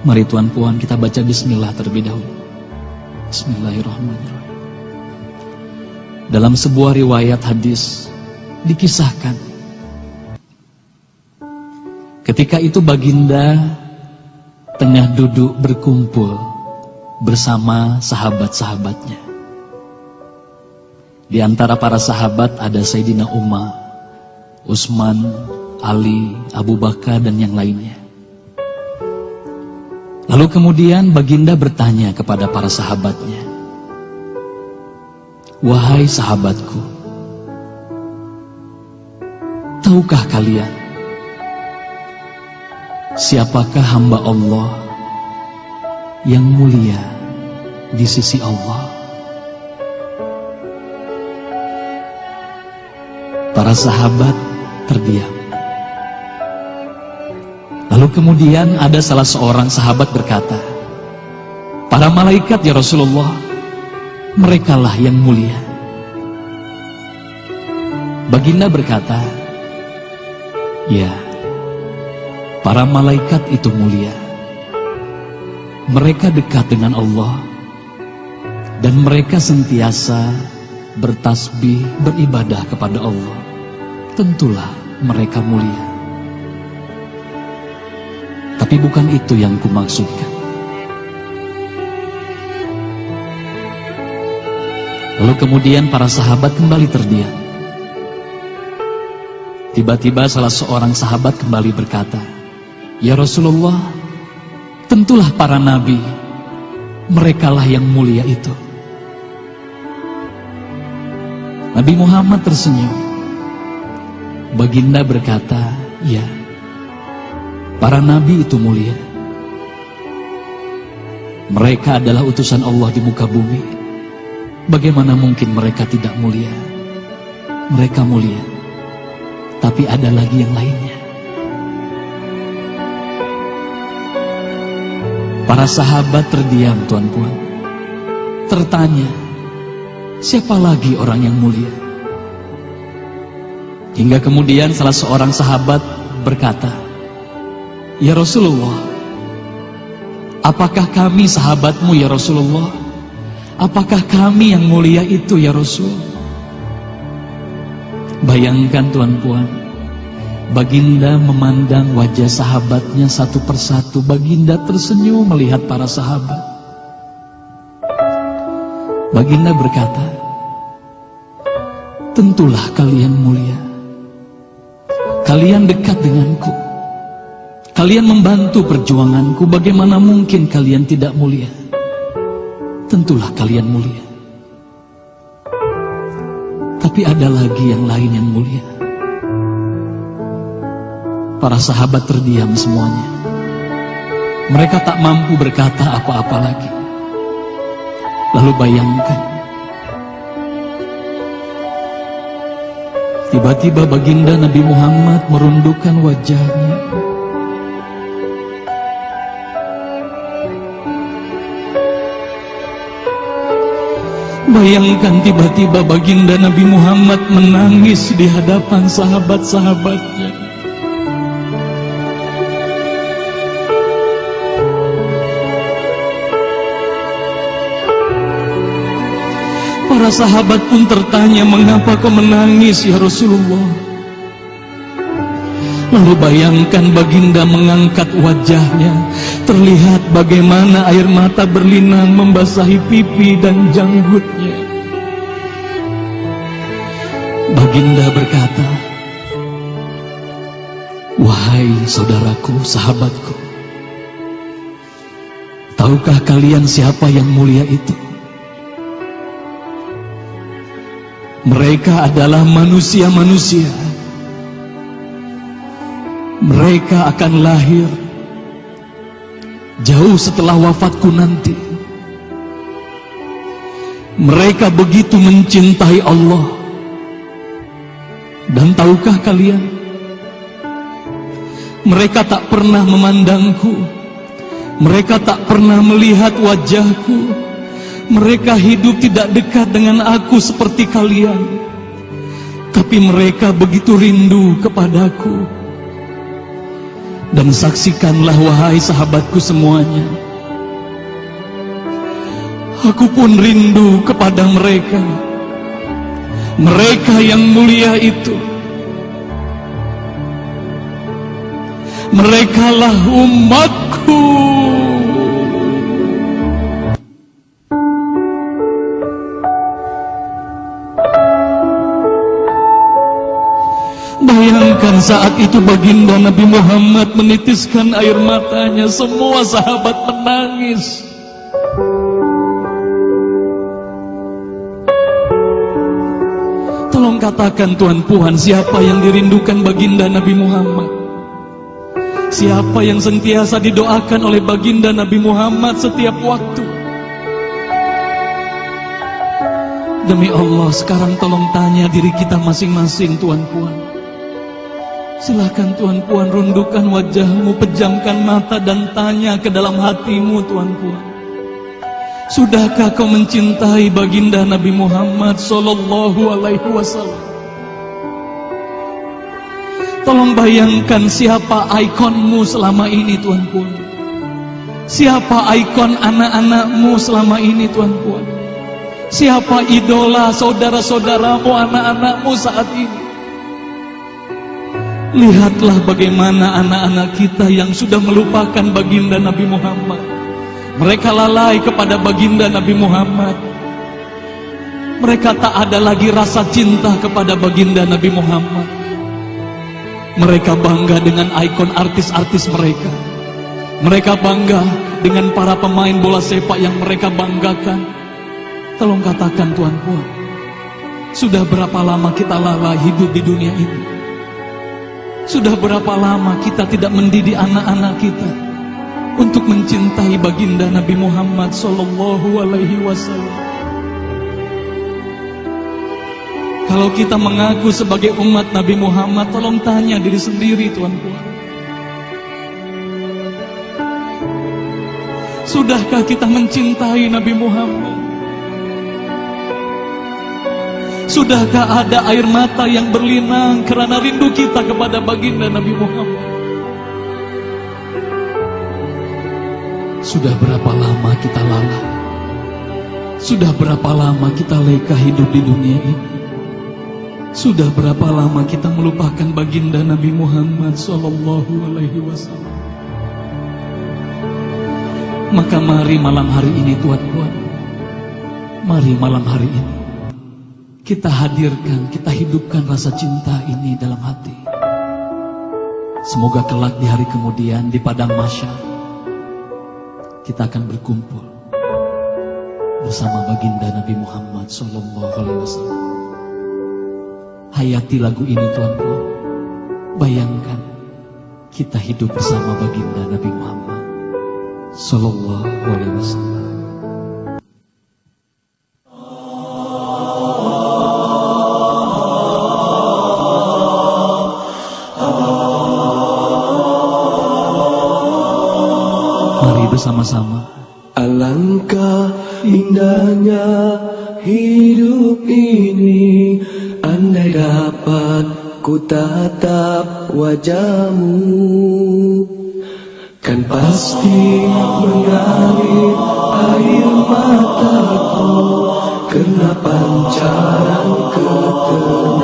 Mari Tuan Puan kita baca bismillah terlebih dahulu. Bismillahirrahmanirrahim. Dalam sebuah riwayat hadis dikisahkan, ketika itu baginda tengah duduk berkumpul bersama sahabat-sahabatnya. Di antara para sahabat ada Sayyidina Umar, Utsman, Ali, Abu Bakar dan yang lainnya. Lalu kemudian baginda bertanya kepada para sahabatnya, "Wahai sahabatku, tahukah kalian siapakah hamba Allah yang mulia di sisi Allah?" Para sahabat terdiam. Lalu kemudian ada salah seorang sahabat berkata, "Para malaikat ya Rasulullah, merekalah yang mulia." Baginda berkata, "Ya, para malaikat itu mulia. Mereka dekat dengan Allah dan mereka sentiasa bertasbih, beribadah kepada Allah. Tentulah mereka mulia. Tapi bukan itu yang kumaksudkan." Lalu kemudian para sahabat kembali terdiam. Tiba-tiba salah seorang sahabat kembali berkata, "Ya Rasulullah, tentulah para nabi, merekalah yang mulia itu." Nabi Muhammad tersenyum. Baginda berkata, "Ya, para nabi itu mulia. Mereka adalah utusan Allah di muka bumi. Bagaimana mungkin mereka tidak mulia? Mereka mulia. Tapi ada lagi yang lainnya." Para sahabat terdiam, Tuan Puan. Tertanya, siapa lagi orang yang mulia? Hingga kemudian salah seorang sahabat berkata, "Ya Rasulullah, apakah kami sahabatmu ya Rasulullah? Apakah kami yang mulia itu ya Rasul?" Bayangkan Tuan Puan, baginda memandang wajah sahabatnya satu persatu. Baginda tersenyum melihat para sahabat. Baginda berkata, "Tentulah kalian mulia. Kalian dekat denganku. Kalian membantu perjuanganku. Bagaimana mungkin kalian tidak mulia? Tentulah kalian mulia. Tapi ada lagi yang lain yang mulia." Para sahabat terdiam semuanya. Mereka tak mampu berkata apa-apa lagi. Lalu bayangkan, tiba-tiba baginda Nabi Muhammad merundukkan wajahnya. Bayangkan tiba-tiba baginda Nabi Muhammad menangis di hadapan sahabat-sahabatnya. Para sahabat pun tertanya, "Mengapa kau menangis ya Rasulullah?" Lalu bayangkan baginda mengangkat wajahnya. Terlihat bagaimana air mata berlinang membasahi pipi dan janggutnya. Baginda berkata, "Wahai saudaraku, sahabatku, tahukah kalian siapa yang mulia itu? Mereka adalah manusia-manusia. Mereka akan lahir jauh setelah wafatku nanti. Mereka begitu mencintai Allah. Dan tahukah kalian, mereka tak pernah memandangku. Mereka tak pernah melihat wajahku. Mereka hidup tidak dekat dengan aku seperti kalian. Tapi mereka begitu rindu kepadaku. Dan saksikanlah wahai sahabatku semuanya, aku pun rindu kepada mereka, mereka yang mulia itu. Merekalah umatku. Bayangkan saat itu baginda Nabi Muhammad menitiskan air matanya, semua sahabat menangis. Tolong katakan Tuhan Puan, siapa yang dirindukan baginda Nabi Muhammad? Siapa yang sentiasa didoakan oleh baginda Nabi Muhammad setiap waktu? Demi Allah, sekarang tolong tanya diri kita masing-masing, Tuan Puan. Silakan Tuan Puan rundukkan wajahmu, pejamkan mata dan tanya ke dalam hatimu, Tuan Puan. Sudahkah kau mencintai baginda Nabi Muhammad sallallahu alaihi wasallam? Tolong bayangkan siapa ikonmu selama ini, Tuan Puan. Siapa ikon anak-anakmu selama ini, Tuan Puan. Siapa idola saudara-saudaramu, anak-anakmu saat ini. Lihatlah bagaimana anak-anak kita yang sudah melupakan baginda Nabi Muhammad. Mereka lalai kepada baginda Nabi Muhammad. Mereka tak ada lagi rasa cinta kepada baginda Nabi Muhammad. Mereka bangga dengan ikon artis-artis mereka. Mereka bangga dengan para pemain bola sepak yang mereka banggakan. Tolong katakan Tuan Puan, sudah berapa lama kita lalai hidup di dunia ini? Sudah berapa lama kita tidak mendidik anak-anak kita untuk mencintai baginda Nabi Muhammad sallallahu alaihi wasallam? Kalau kita mengaku sebagai umat Nabi Muhammad, tolong tanya diri sendiri, Tuan Puan. Sudahkah kita mencintai Nabi Muhammad? Sudahkah ada air mata yang berlinang karena rindu kita kepada baginda Nabi Muhammad? Sudah berapa lama kita lalai? Sudah berapa lama kita leka hidup di dunia ini? Sudah berapa lama kita melupakan baginda Nabi Muhammad sallallahu alaihi wasallam? Maka mari malam hari ini, Tuan Puan, mari malam hari ini kita hadirkan, kita hidupkan rasa cinta ini dalam hati. Semoga kelak di hari kemudian di padang mahsyar kita akan berkumpul bersama baginda Nabi Muhammad sallallahu alaihi wasallam. Hayati lagu ini, Tuan Puan. Bayangkan kita hidup bersama baginda Nabi Muhammad sallallahu alaihi wasallam. Mari bersama-sama. Alangkah indahnya hidup ini, andai dapat ku tatap wajahmu, kan pasti mengalir air mataku, karena pancaran ketemu.